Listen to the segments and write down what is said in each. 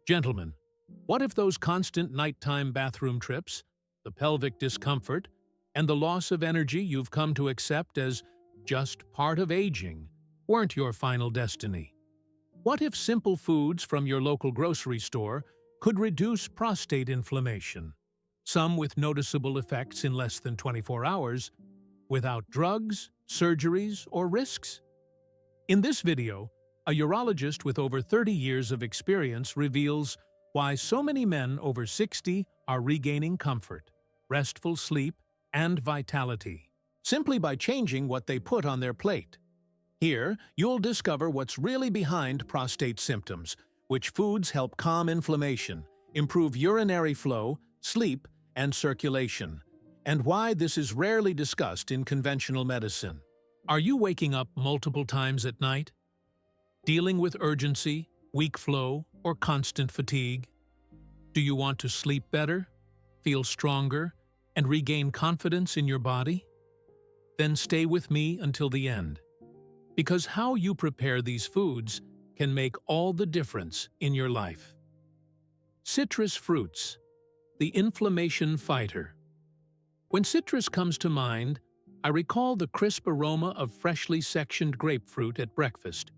Gentlemen, what if those constant nighttime bathroom trips, the pelvic discomfort, and the loss of energy you've come to accept as just part of aging weren't your final destiny? What if simple foods from your local grocery store could reduce prostate inflammation, some with noticeable effects in less than 24 hours, without drugs, surgeries, or risks? In this video, a urologist with over 30 years of experience reveals why so many men over 60 are regaining comfort, restful sleep, and vitality, simply by changing what they put on their plate. Here, you'll discover what's really behind prostate symptoms, which foods help calm inflammation, improve urinary flow, sleep, and circulation, and why this is rarely discussed in conventional medicine. Are you waking up multiple times at night? Dealing with urgency, weak flow, or constant fatigue? Do you want to sleep better, feel stronger, and regain confidence in your body? Then stay with me until the end, because how you prepare these foods can make all the difference in your life. Citrus fruits, the inflammation fighter. When citrus comes to mind, I recall the crisp aroma of freshly sectioned grapefruit at breakfast,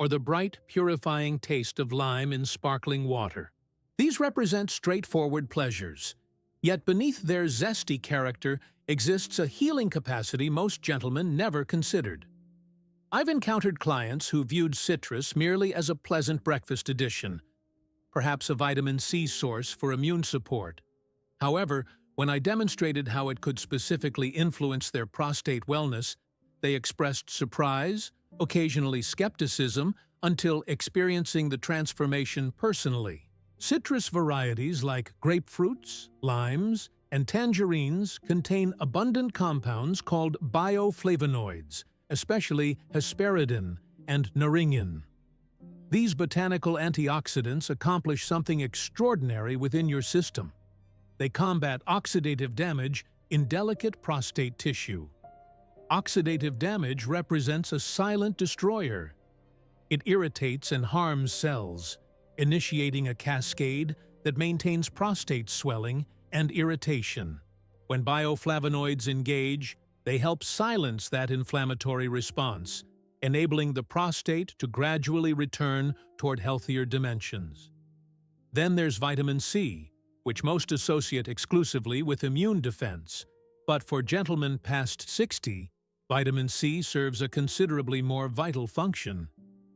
or the bright, purifying taste of lime in sparkling water. These represent straightforward pleasures, yet beneath their zesty character exists a healing capacity most gentlemen never considered. I've encountered clients who viewed citrus merely as a pleasant breakfast addition, perhaps a vitamin C source for immune support. However, when I demonstrated how it could specifically influence their prostate wellness, they expressed surprise, occasionally skepticism, until experiencing the transformation personally. Citrus varieties like grapefruits, limes, and tangerines contain abundant compounds called bioflavonoids, especially hesperidin and naringin. These botanical antioxidants accomplish something extraordinary within your system. They combat oxidative damage in delicate prostate tissue. Oxidative damage represents a silent destroyer. It irritates and harms cells, initiating a cascade that maintains prostate swelling and irritation. When bioflavonoids engage, they help silence that inflammatory response, enabling the prostate to gradually return toward healthier dimensions. Then there's vitamin C, which most associate exclusively with immune defense. But for gentlemen past 60, vitamin C serves a considerably more vital function.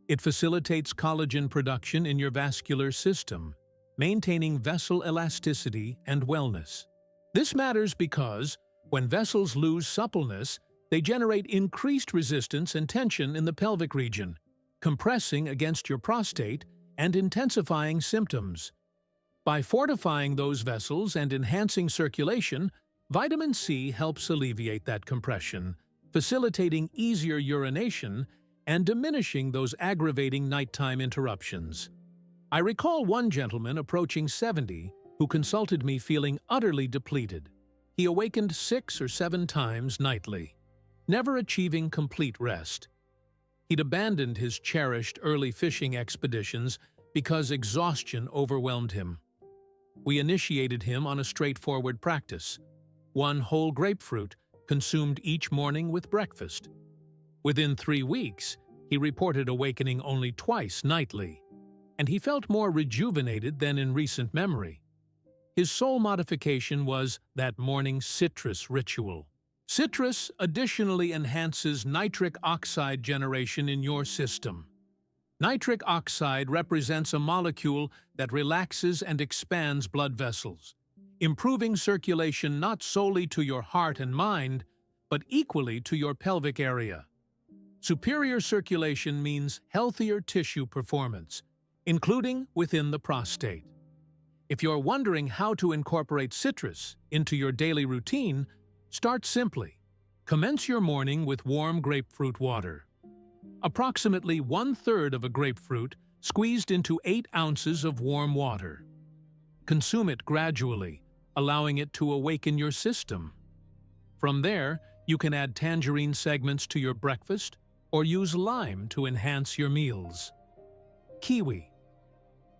It facilitates collagen production in your vascular system, maintaining vessel elasticity and wellness. This matters because, when vessels lose suppleness, they generate increased resistance and tension in the pelvic region, compressing against your prostate and intensifying symptoms. By fortifying those vessels and enhancing circulation, vitamin C helps alleviate that compression, facilitating easier urination and diminishing those aggravating nighttime interruptions. I recall one gentleman approaching 70 who consulted me feeling utterly depleted. He awakened 6 or 7 times nightly, never achieving complete rest. He'd abandoned his cherished early fishing expeditions because exhaustion overwhelmed him. We initiated him on a straightforward practice: 1 whole grapefruit consumed each morning with breakfast. Within 3 weeks, he reported awakening only twice nightly, and he felt more rejuvenated than in recent memory. His sole modification was that morning citrus ritual. Citrus additionally enhances nitric oxide generation in your system. Nitric oxide represents a molecule that relaxes and expands blood vessels, improving circulation not solely to your heart and mind, but equally to your pelvic area. Superior circulation means healthier tissue performance, including within the prostate. If you're wondering how to incorporate citrus into your daily routine, start simply. Commence your morning with warm grapefruit water. Approximately 1/3 of a grapefruit squeezed into 8 ounces of warm water. Consume it gradually, allowing it to awaken your system. From there, you can add tangerine segments to your breakfast or use lime to enhance your meals. Kiwi.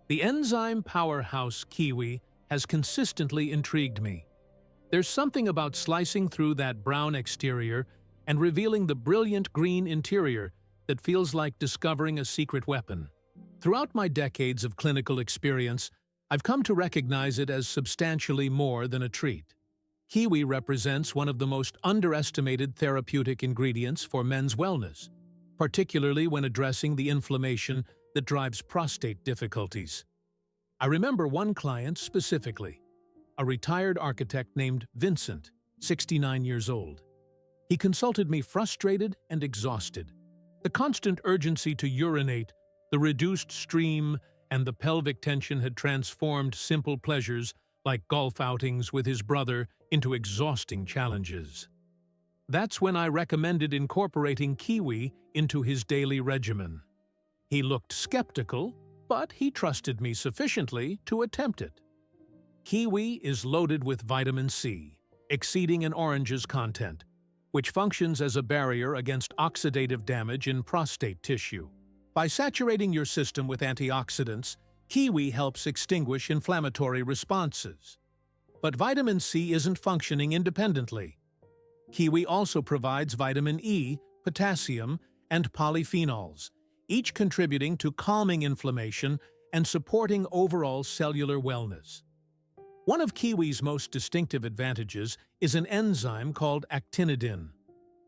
The enzyme powerhouse kiwi has consistently intrigued me. There's something about slicing through that brown exterior and revealing the brilliant green interior that feels like discovering a secret weapon. Throughout my decades of clinical experience, I've come to recognize it as substantially more than a treat. Kiwi represents one of the most underestimated therapeutic ingredients for men's wellness, particularly when addressing the inflammation that drives prostate difficulties. I remember one client specifically, a retired architect named Vincent, 69 years old. He consulted me frustrated and exhausted. The constant urgency to urinate, the reduced stream, and the pelvic tension had transformed simple pleasures like golf outings with his brother into exhausting challenges. That's when I recommended incorporating kiwi into his daily regimen. He looked skeptical, but he trusted me sufficiently to attempt it. Kiwi is loaded with vitamin C, exceeding an orange's content, which functions as a barrier against oxidative damage in prostate tissue. By saturating your system with antioxidants, kiwi helps extinguish inflammatory responses. But vitamin C isn't functioning independently. Kiwi also provides vitamin E, potassium, and polyphenols, each contributing to calming inflammation and supporting overall cellular wellness. One of kiwi's most distinctive advantages is an enzyme called actinidin.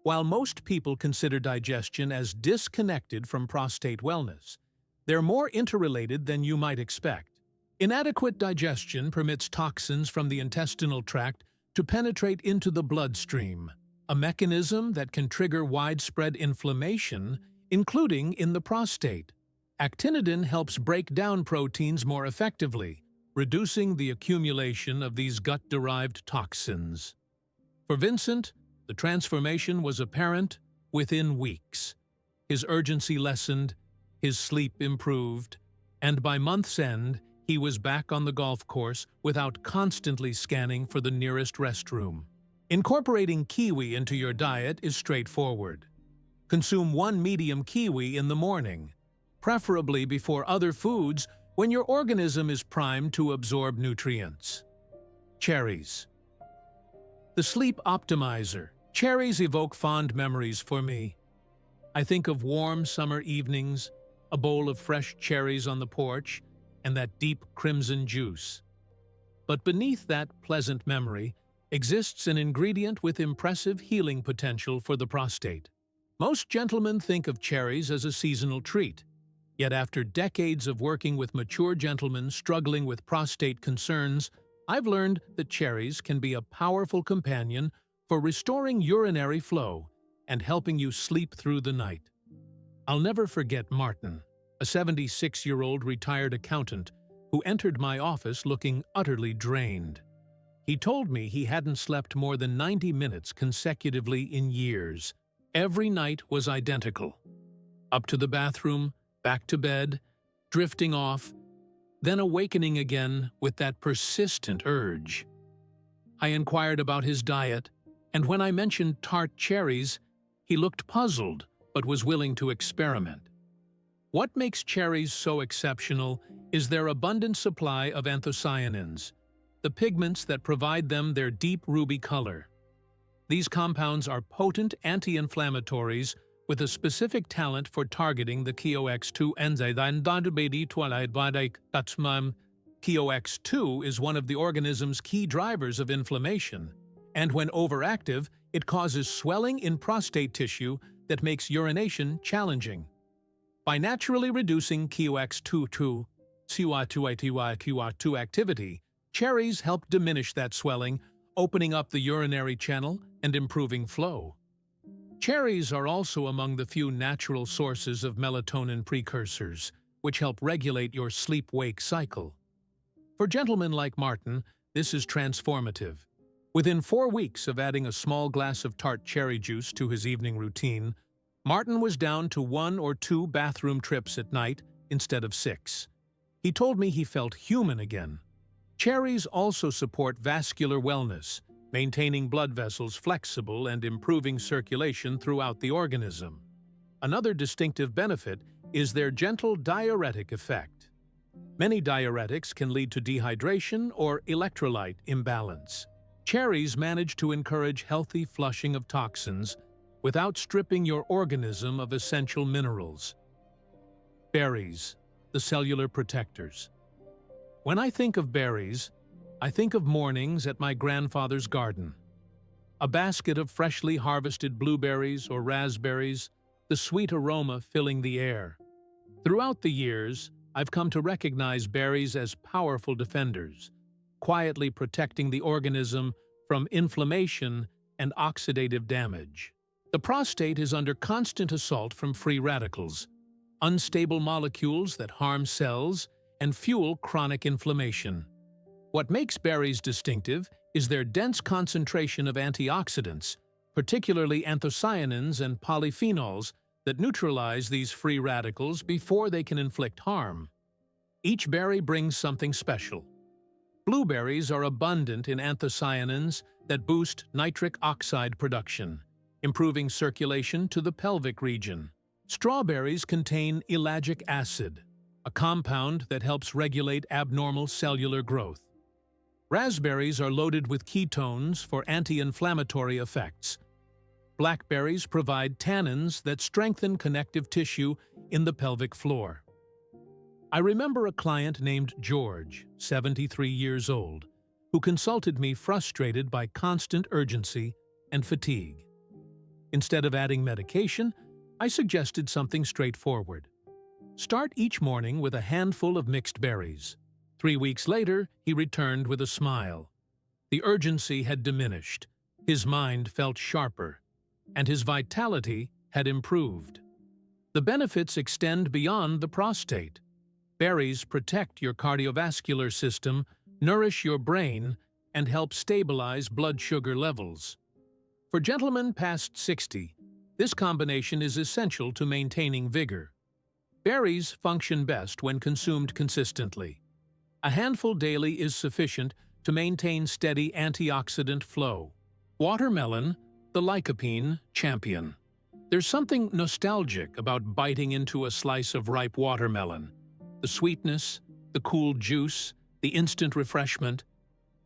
While most people consider digestion as disconnected from prostate wellness, they're more interrelated than you might expect. Inadequate digestion permits toxins from the intestinal tract to penetrate into the bloodstream, a mechanism that can trigger widespread inflammation, including in the prostate. Actinidin helps break down proteins more effectively, reducing the accumulation of these gut-derived toxins. For Vincent, the transformation was apparent within weeks. His urgency lessened, his sleep improved, and by month's end, he was back on the golf course without constantly scanning for the nearest restroom. Incorporating kiwi into your diet is straightforward. Consume 1 medium kiwi in the morning, preferably before other foods when your organism is primed to absorb nutrients. Cherries. The sleep optimizer. Cherries evoke fond memories for me. I think of warm summer evenings, a bowl of fresh cherries on the porch, and that deep crimson juice. But beneath that pleasant memory exists an ingredient with impressive healing potential for the prostate. Most gentlemen think of cherries as a seasonal treat. Yet after decades of working with mature gentlemen struggling with prostate concerns, I've learned that cherries can be a powerful companion for restoring urinary flow and helping you sleep through the night. I'll never forget Martin, a 76-year-old retired accountant who entered my office looking utterly drained. He told me he hadn't slept more than 90 minutes consecutively in years. Every night was identical. Up to the bathroom, back to bed, drifting off, then awakening again with that persistent urge. I inquired about his diet, and when I mentioned tart cherries, he looked puzzled but was willing to experiment. What makes cherries so exceptional is their abundant supply of anthocyanins, the pigments that provide them their deep ruby color. These compounds are potent anti-inflammatories with a specific talent for targeting the KOX2 enzyme. KOX2 is one of the organism's key drivers of inflammation, and when overactive, it causes swelling in prostate tissue that makes urination challenging. By naturally reducing KOX2 activity, cherries help diminish that swelling, opening up the urinary channel and improving flow. Cherries are also among the few natural sources of melatonin precursors, which help regulate your sleep-wake cycle. For gentlemen like Martin, this is transformative. Within 4 weeks of adding a small glass of tart cherry juice to his evening routine, Martin was down to 1 or 2 bathroom trips at night instead of 6. He told me he felt human again. Cherries also support vascular wellness, maintaining blood vessels flexible and improving circulation throughout the organism. Another distinctive benefit is their gentle diuretic effect. Many diuretics can lead to dehydration or electrolyte imbalance. Cherries manage to encourage healthy flushing of toxins without stripping your organism of essential minerals. Berries, the cellular protectors. When I think of berries, I think of mornings at my grandfather's garden. A basket of freshly harvested blueberries or raspberries, the sweet aroma filling the air. Throughout the years, I've come to recognize berries as powerful defenders, quietly protecting the organism from inflammation and oxidative damage. The prostate is under constant assault from free radicals, unstable molecules that harm cells and fuel chronic inflammation. What makes berries distinctive is their dense concentration of antioxidants, particularly anthocyanins and polyphenols, that neutralize these free radicals before they can inflict harm. Each berry brings something special. Blueberries are abundant in anthocyanins that boost nitric oxide production, improving circulation to the pelvic region. Strawberries contain ellagic acid, a compound that helps regulate abnormal cellular growth. Raspberries are loaded with ketones for anti-inflammatory effects. Blackberries provide tannins that strengthen connective tissue in the pelvic floor. I remember a client named George, 73 years old, who consulted me frustrated by constant urgency and fatigue. Instead of adding medication, I suggested something straightforward. Start each morning with a handful of mixed berries. 3 weeks later, he returned with a smile. The urgency had diminished, his mind felt sharper, and his vitality had improved. The benefits extend beyond the prostate. Berries protect your cardiovascular system, nourish your brain, and help stabilize blood sugar levels. For gentlemen past 60, this combination is essential to maintaining vigor. Berries function best when consumed consistently. A handful daily is sufficient to maintain steady antioxidant flow. Watermelon, the lycopene champion. There's something nostalgic about biting into a slice of ripe watermelon. The sweetness, the cool juice, the instant refreshment.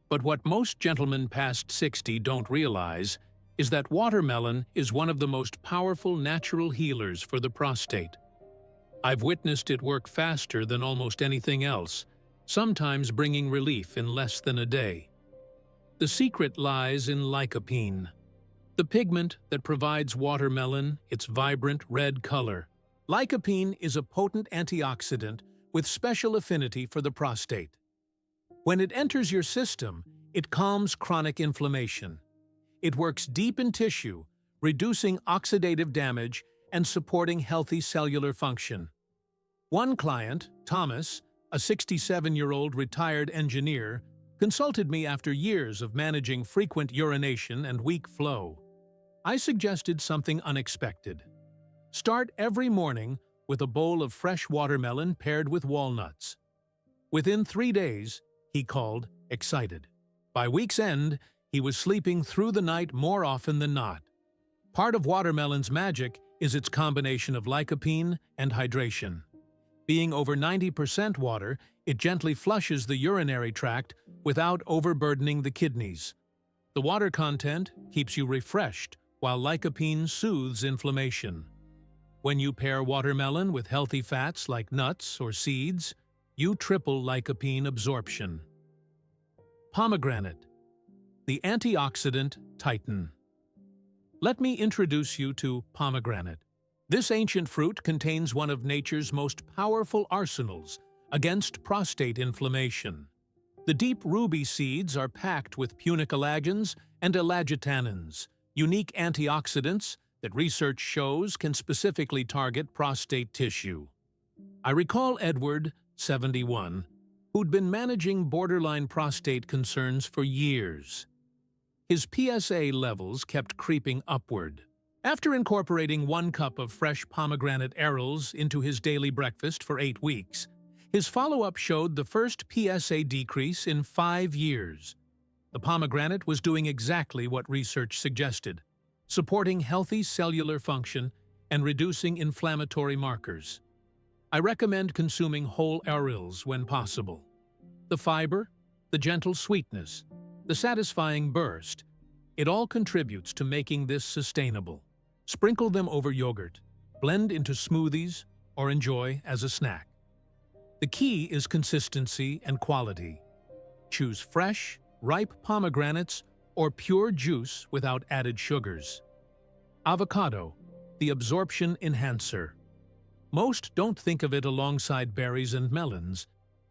But what most gentlemen past 60 don't realize is that watermelon is one of the most powerful natural healers for the prostate. I've witnessed it work faster than almost anything else, sometimes bringing relief in less than a day. The secret lies in lycopene, the pigment that provides watermelon its vibrant red color. Lycopene is a potent antioxidant with special affinity for the prostate. When it enters your system, it calms chronic inflammation. It works deep in tissue, reducing oxidative damage and supporting healthy cellular function. One client, Thomas, a 67-year-old retired engineer, consulted me after years of managing frequent urination and weak flow. I suggested something unexpected. Start every morning with a bowl of fresh watermelon paired with walnuts. Within 3 days, he called excited. By week's end, he was sleeping through the night more often than not. Part of watermelon's magic is its combination of lycopene and hydration. Being over 90% water, it gently flushes the urinary tract without overburdening the kidneys. The water content keeps you refreshed, while lycopene soothes inflammation. When you pair watermelon with healthy fats like nuts or seeds, you triple lycopene absorption. Pomegranate, the antioxidant titan. Let me introduce you to pomegranate. This ancient fruit contains one of nature's most powerful arsenals against prostate inflammation. The deep ruby seeds are packed with punicalagins and ellagitannins, unique antioxidants that research shows can specifically target prostate tissue. I recall Edward, 71, who'd been managing borderline prostate concerns for years. His PSA levels kept creeping upward. After incorporating 1 cup of fresh pomegranate arils into his daily breakfast for 8 weeks, his follow-up showed the first PSA decrease in 5 years. The pomegranate was doing exactly what research suggested, supporting healthy cellular function and reducing inflammatory markers. I recommend consuming whole arils when possible. The fiber, the gentle sweetness, the satisfying burst, it all contributes to making this sustainable. Sprinkle them over yogurt, blend into smoothies, or enjoy as a snack. The key is consistency and quality. Choose fresh, ripe pomegranates or pure juice without added sugars. Avocado, the absorption enhancer. Most don't think of it alongside berries and melons,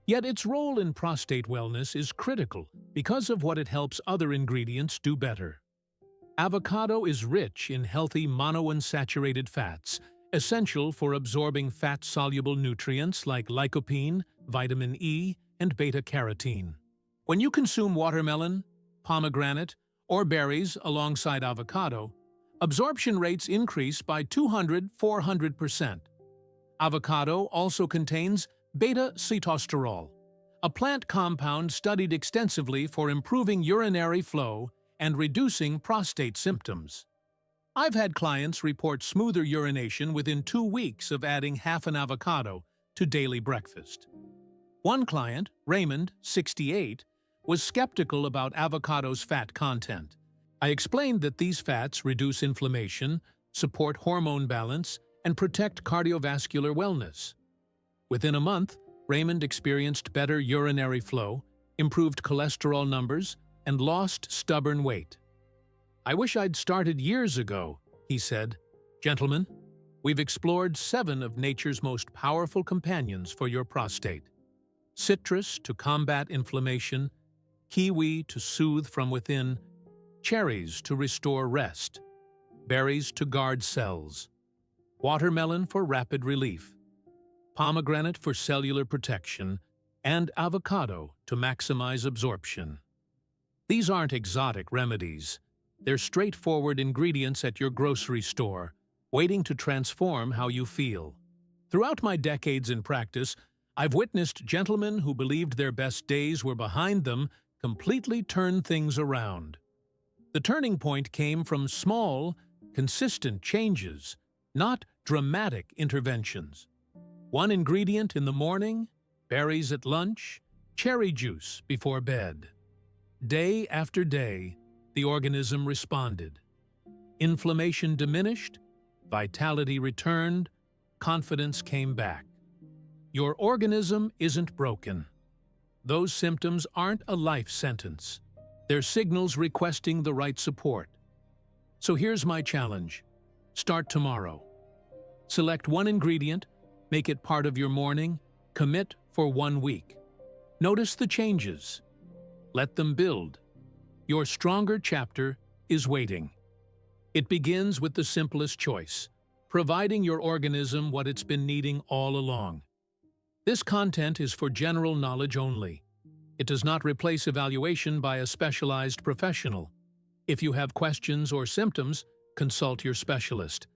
yet its role in prostate wellness is critical because of what it helps other ingredients do better. Avocado is rich in healthy monounsaturated fats, essential for absorbing fat-soluble nutrients like lycopene, vitamin E, and beta-carotene. When you consume watermelon, pomegranate, or berries alongside avocado, absorption rates increase by 200–400%. Avocado also contains beta-sitosterol, a plant compound studied extensively for improving urinary flow and reducing prostate symptoms. I've had clients report smoother urination within 2 weeks of adding half an avocado to daily breakfast. One client, Raymond, 68, was skeptical about avocado's fat content. I explained that these fats reduce inflammation, support hormone balance, and protect cardiovascular wellness. Within a month, Raymond experienced better urinary flow, improved cholesterol numbers, and lost stubborn weight. "I wish I'd started years ago," he said. "Gentlemen, we've explored 7 of nature's most powerful companions for your prostate. Citrus to combat inflammation, kiwi to soothe from within, cherries to restore rest, berries to guard cells, watermelon for rapid relief, pomegranate for cellular protection, and avocado to maximize absorption. These aren't exotic remedies. They're straightforward ingredients at your grocery store, waiting to transform how you feel." Throughout my decades in practice, I've witnessed gentlemen who believed their best days were behind them completely turn things around. The turning point came from small, consistent changes, not dramatic interventions. One ingredient in the morning, berries at lunch, cherry juice before bed. Day after day, the organism responded. Inflammation diminished, vitality returned, confidence came back. Your organism isn't broken. Those symptoms aren't a life sentence. They're signals requesting the right support. So here's my challenge. Start tomorrow. Select one ingredient, make it part of your morning, commit for 1 week. Notice the changes. Let them build. Your stronger chapter is waiting. It begins with the simplest choice, providing your organism what it's been needing all along. This content is for general knowledge only. It does not replace evaluation by a specialized professional. If you have questions or symptoms, consult your specialist.